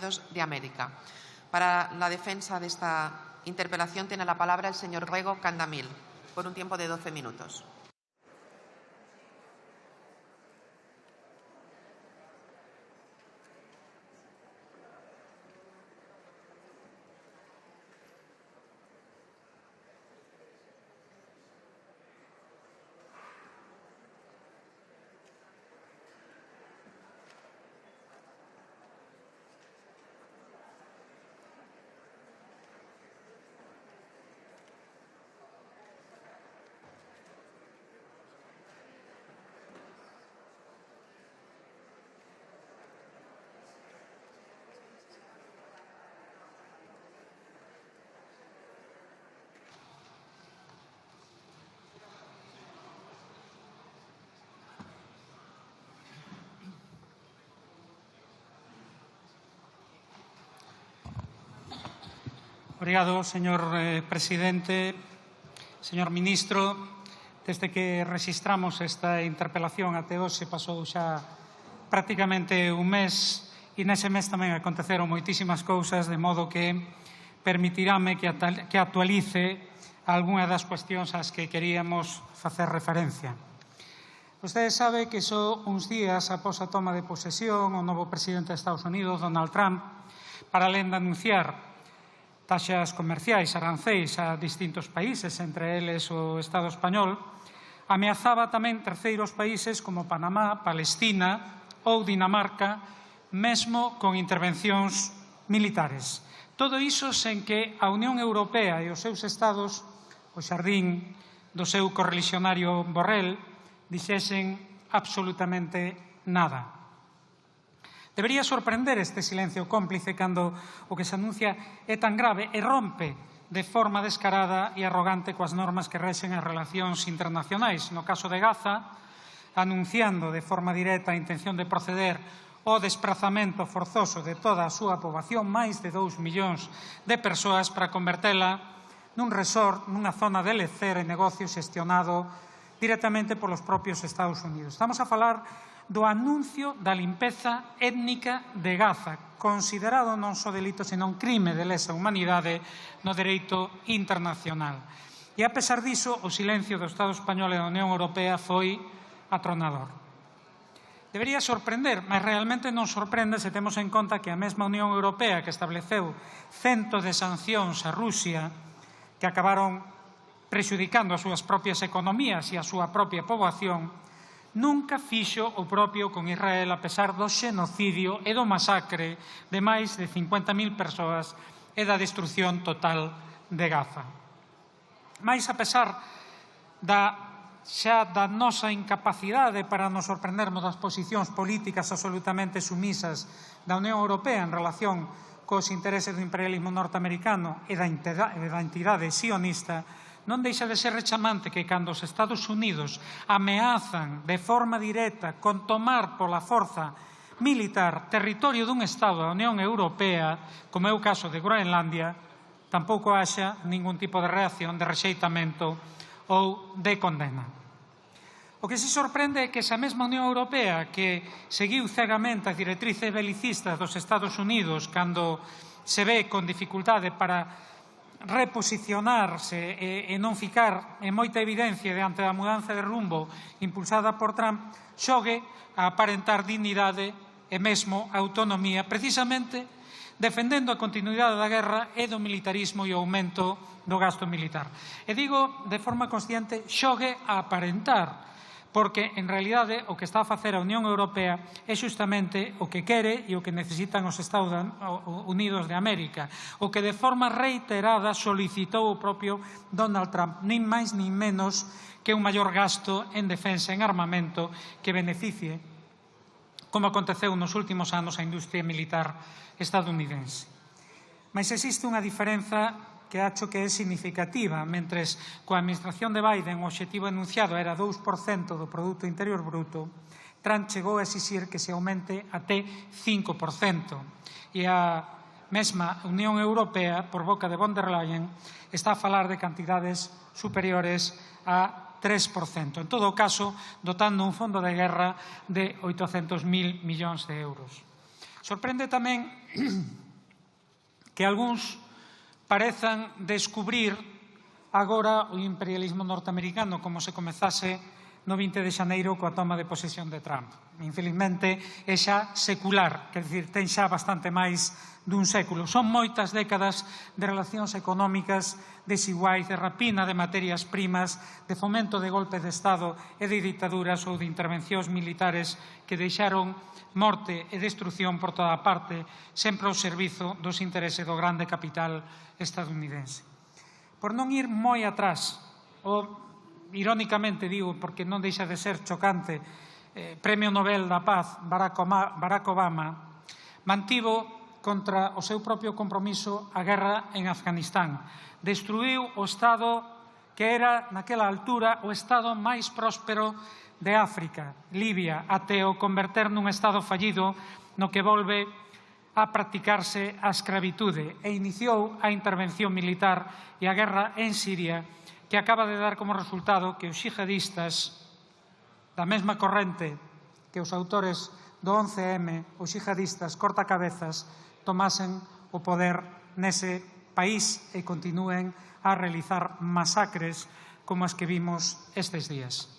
Unidos de América. Para la defensa de esta interpelación tiene la palabra el señor Rego Candamil, por un tiempo de 12 minutos. Obrigado, señor presidente. Señor ministro, desde que rexistramos esta interpelación até hoxe pasou xa prácticamente un mes e nese mes tamén aconteceron moitísimas cousas, de modo que permitirame que actualice algunha das cuestións ás que queríamos facer referencia. Vostede sabe que só uns días após a toma de posesión o novo presidente de Estados Unidos, Donald Trump, para alén de anunciar taxas comerciais, arancéis a distintos países, entre eles o Estado español, ameazaba tamén terceiros países como Panamá, Palestina ou Dinamarca, mesmo con intervencións militares. Todo iso sen que a Unión Europea e os seus estados, o xardín do seu correligionario Borrell, dixesen absolutamente nada. Debería sorprender este silencio cómplice cando o que se anuncia é tan grave e rompe de forma descarada e arrogante coas normas que rexen as relacións internacionais. No caso de Gaza, anunciando de forma directa a intención de proceder ao desprazamento forzoso de toda a súa poboación, máis de 2 millóns de persoas, para convertela nun resort, nunha zona de lecer e negocio xestionado directamente polos propios Estados Unidos. Estamos a falar do anuncio da limpeza étnica de Gaza, considerado non só delito, senón crime de lesa humanidade no dereito internacional. E, a pesar diso, o silencio do Estado español e da Unión Europea foi atronador. Debería sorprender, mas realmente non sorprende se temos en conta que a mesma Unión Europea que estableceu centos de sancións a Rusia que acabaron prexudicando as súas propias economías e a súa propia poboación, nunca fixo o propio con Israel, a pesar do xenocidio e do masacre de máis de 50.000 persoas e da destrucción total de Gaza. Mais, a pesar xa da nosa incapacidade para nos sorprendermos das posicións políticas absolutamente sumisas da Unión Europea en relación cos intereses do imperialismo norteamericano e da entidade sionista, non deixa de ser rechamante que cando os Estados Unidos ameazan de forma directa con tomar pola forza militar territorio dun Estado da Unión Europea, como é o caso de Groenlandia, tampouco haxa ningún tipo de reacción de rexeitamento ou de condena. O que se sorprende é que esa mesma Unión Europea que seguiu cegamente as directrices belicistas dos Estados Unidos cando se ve con dificultade para reposicionarse e non ficar en moita evidencia diante da mudanza de rumbo impulsada por Trump, xogue a aparentar dignidade e mesmo autonomía, precisamente defendendo a continuidade da guerra e do militarismo e o aumento do gasto militar. E digo de forma consciente xogue a aparentar, porque, en realidade, o que está a facer a Unión Europea é justamente o que quere e o que necesitan os Estados Unidos de América, o que de forma reiterada solicitou o propio Donald Trump, nin máis nin menos que un maior gasto en defensa, en armamento, que beneficie, como aconteceu nos últimos anos, a industria militar estadounidense. Mas existe unha diferenza que acho que é significativa. Mentres coa administración de Biden o obxectivo enunciado era 2% do Produto Interior Bruto, Trump chegou a exixir que se aumente até 5%. E a mesma Unión Europea, por boca de von der Leyen, está a falar de cantidades superiores a 3%. En todo caso, dotando un fondo de guerra de 800.000 millóns de euros. Sorprende tamén que algúns parezan descubrir agora o imperialismo norteamericano como se comezase no 20 de xaneiro coa toma de posesión de Trump. Infelizmente, é xa secular, quer dicir, ten xa bastante máis dun século. Son moitas décadas de relacións económicas desiguais, de rapina de materias primas, de fomento de golpes de Estado e de dictaduras ou de intervencións militares que deixaron morte e destrucción por toda parte, sempre ao servizo dos intereses do grande capital estadounidense. Por non ir moi atrás, irónicamente digo, porque non deixa de ser chocante, Premio Nobel da Paz, Barack Obama, mantivo contra o seu propio compromiso a guerra en Afganistán. Destruiu o Estado que era, naquela altura, o Estado máis próspero de África, Libia, até o converter nun Estado fallido no que volve a practicarse a escravitude e iniciou a intervención militar e a guerra en Siria, que acaba de dar como resultado que os xihadistas da mesma corrente que os autores do 11M, os xihadistas cortacabezas, tomasen o poder nese país e continúen a realizar masacres como as que vimos estes días.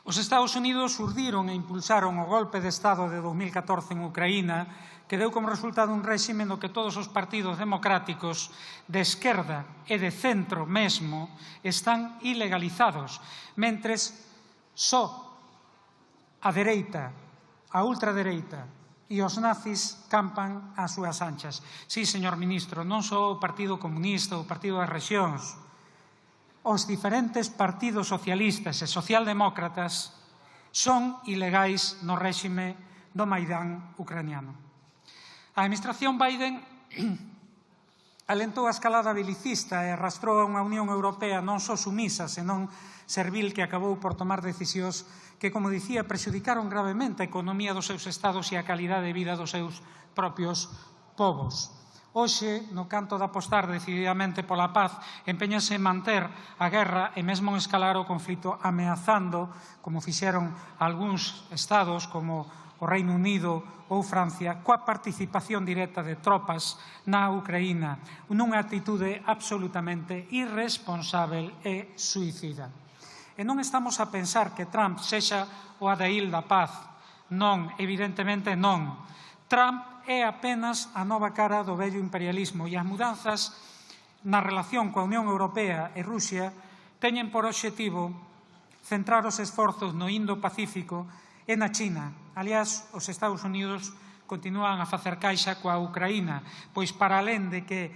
Os Estados Unidos urdiron e impulsaron o golpe de Estado de 2014 en Ucraína, que deu como resultado un réxime no que todos os partidos democráticos de esquerda e de centro mesmo están ilegalizados, mentres só a dereita, a ultradereita e os nazis campan ás súas anchas. Sí, señor ministro, non só o Partido Comunista, o Partido das Rexións, os diferentes partidos socialistas e socialdemócratas son ilegais no réxime do Maidán ucraniano. A administración Biden alentou a escalada belicista e arrastrou a unha Unión Europea non só sumisa, senón servil, que acabou por tomar decisións que, como dicía, prexudicaron gravemente a economía dos seus estados e a calidade de vida dos seus propios povos. Hoxe, no canto de apostar decididamente pola paz, empeñase en manter a guerra e mesmo en escalar o conflito, ameazando, como fixeron algúns estados como o Reino Unido ou Francia, coa participación directa de tropas na Ucraína, nunha actitude absolutamente irresponsável e suicida. E non estamos a pensar que Trump sexa o adail da paz. Non, evidentemente non. Trump é apenas a nova cara do vello imperialismo e as mudanzas na relación coa Unión Europea e Rusia teñen por obxectivo centrar os esforzos no Indo-Pacífico e na China. Aliás, os Estados Unidos continúan a facer caixa coa Ucraína, pois para alén de que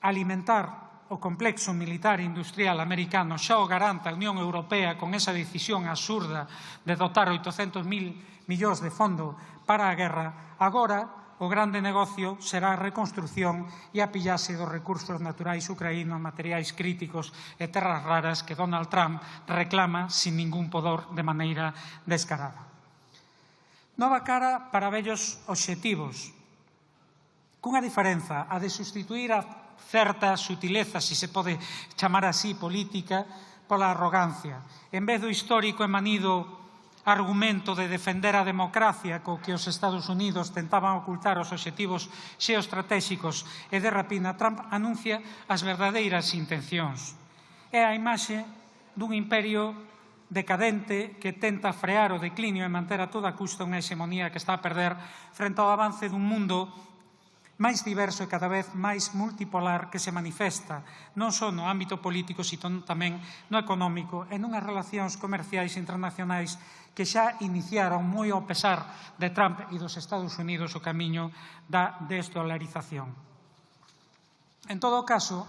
alimentar o complexo militar e industrial americano xa o garanta a Unión Europea con esa decisión absurda de dotar 800.000 millóns de fondo para a guerra, agora o grande negocio será a reconstrucción e a pillase dos recursos naturais ucraínos, materiais críticos e terras raras que Donald Trump reclama sin ningún pudor de maneira descarada. Nova cara para vellos obxectivos, cunha diferenza, a de sustituir a certa sutileza, se se pode chamar así, política, pola arrogancia. En vez do histórico e manido argumento de defender a democracia co que os Estados Unidos tentaban ocultar os obxectivos xeoestratégicos e de rapina, Trump anuncia as verdadeiras intencións. É a imaxe dun imperio decadente que tenta frear o declinio e manter a toda custa unha hexemonía que está a perder frente ao avance dun mundo máis diverso e cada vez máis multipolar que se manifesta non só no ámbito político, sino tamén no económico e nunhas relacións comerciais internacionais que xa iniciaron moi ao pesar de Trump e dos Estados Unidos o camiño da desdolarización. En todo caso,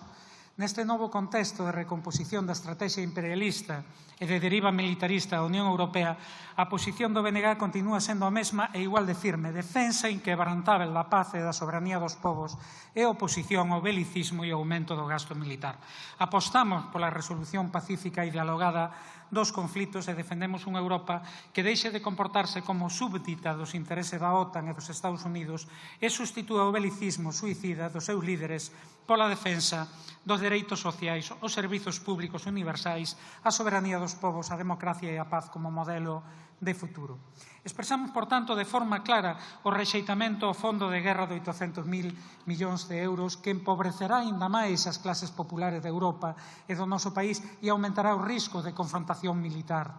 neste novo contexto de recomposición da estrategia imperialista e de deriva militarista da Unión Europea, a posición do BNG continúa sendo a mesma e igual de firme, defensa inquebrantável da paz e da soberanía dos povos e oposición ao belicismo e ao aumento do gasto militar. Apostamos pola resolución pacífica e dialogada dos conflitos e defendemos unha Europa que deixe de comportarse como súbdita dos intereses da OTAN e dos Estados Unidos e sustitúa o belicismo suicida dos seus líderes pola defensa dos dereitos sociais, os servizos públicos universais, a soberanía dos povos, a democracia e a paz como modelo de futuro. Expresamos, por tanto, de forma clara o rexeitamento ao fondo de guerra de 800.000 millóns de euros que empobrecerá aínda máis as clases populares de Europa e do noso país e aumentará o risco de confrontación militar.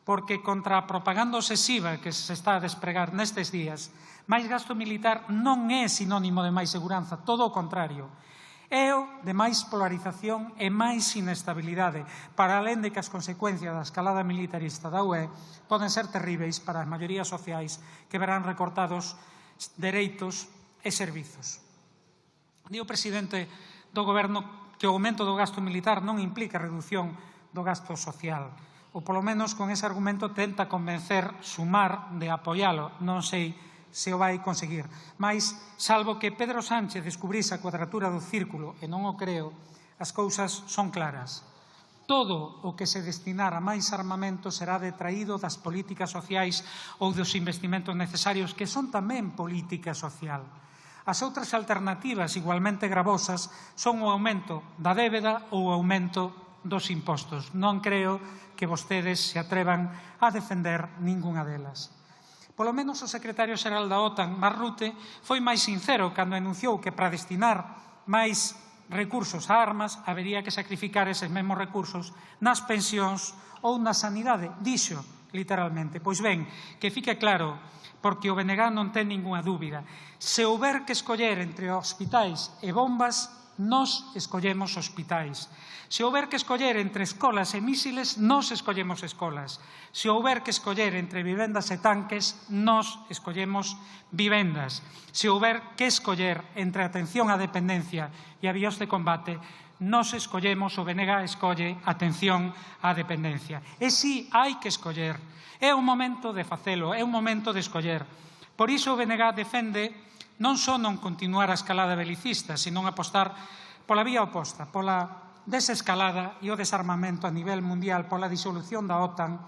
Porque contra a propaganda obsesiva que se está a despregar nestes días, máis gasto militar non é sinónimo de máis seguranza, todo o contrario. É o de máis polarización e máis inestabilidade, para alén de que as consecuencias da escalada militarista da UE poden ser terríveis para as maiorías sociais que verán recortados dereitos e servizos. Di o presidente do Goberno que o aumento do gasto militar non implica redución do gasto social, ou polo menos con ese argumento tenta convencer Sumar de apoialo, non sei se o vai conseguir. Mais, salvo que Pedro Sánchez descubrise a cuadratura do círculo, e non o creo, as cousas son claras. Todo o que se destinar a máis armamento será detraído das políticas sociais ou dos investimentos necesarios, que son tamén política social. As outras alternativas, igualmente gravosas, son o aumento da débeda ou o aumento dos impostos. Non creo que vostedes se atrevan a defender ningunha delas. Polo menos o secretario xeral da OTAN, Mark Rutte, foi máis sincero cando anunciou que para destinar máis recursos a armas habería que sacrificar eses mesmos recursos nas pensións ou na sanidade. Dixo, literalmente. Pois ben, que fique claro, porque o BNG non ten ningunha dúbida. Se houber que escoller entre hospitais e bombas, nós escollemos hospitais. Se houber que escoller entre escolas e mísiles, nós escollemos escolas. Se houber que escoller entre vivendas e tanques, nós escollemos vivendas. Se houber que escoller entre atención á dependencia e avións de combate, nós escollemos, o BNG escolle atención á dependencia. E si hai que escoller, é o momento de facelo, é o momento de escoller. Por iso o BNG defende non só non continuar a escalada belicista, senón apostar pola vía oposta, pola desescalada e o desarmamento a nivel mundial, pola disolución da OTAN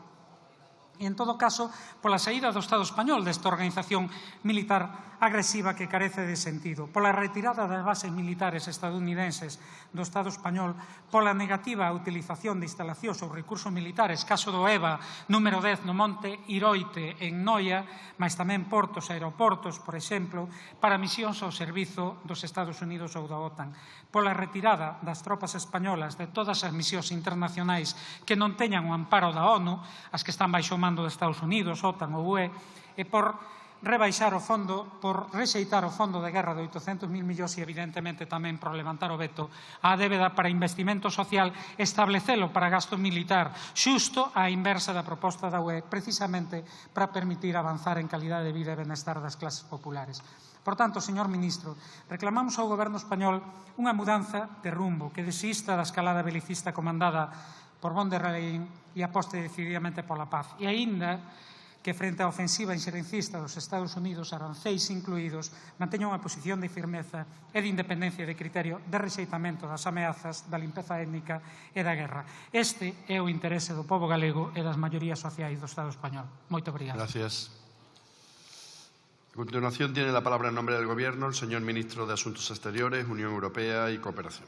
e, en todo caso, pola saída do Estado español desta organización militar agresiva que carece de sentido, pola retirada das bases militares estadounidenses do Estado español, pola negativa a utilización de instalacións ou recursos militares, caso do EVA número 10 no Monte Iroite en Noia, mas tamén portos e aeroportos, por exemplo, para misións ao servizo dos Estados Unidos ou da OTAN, pola retirada das tropas españolas de todas as misións internacionais que non teñan o amparo da ONU, as que están baixo o mando de Estados Unidos, OTAN ou UE, e por rebaixar o fondo, por rexeitar o fondo de guerra de 800.000 millóns e, evidentemente, tamén por levantar o veto á débeda para investimento social, establecelo para gasto militar, xusto á inversa da proposta da UE, precisamente para permitir avanzar en calidade de vida e benestar das clases populares. Por tanto, señor ministro, reclamamos ao Goberno español unha mudanza de rumbo que desista da escalada belicista comandada por von der Leyen e aposte decididamente pola paz. E aínda que frente á ofensiva inxerencista dos Estados Unidos, arancéis incluídos, manteña unha posición de firmeza e de independencia de criterio de rexeitamento das ameazas, da limpeza étnica e da guerra. Este é o interese do pobo galego e das maiorías sociais do Estado español. Moito obrigado. Gracias. A continuación tiene la palabra en nombre del Gobierno el señor Ministro de Asuntos Exteriores, Unión Europea y Cooperación.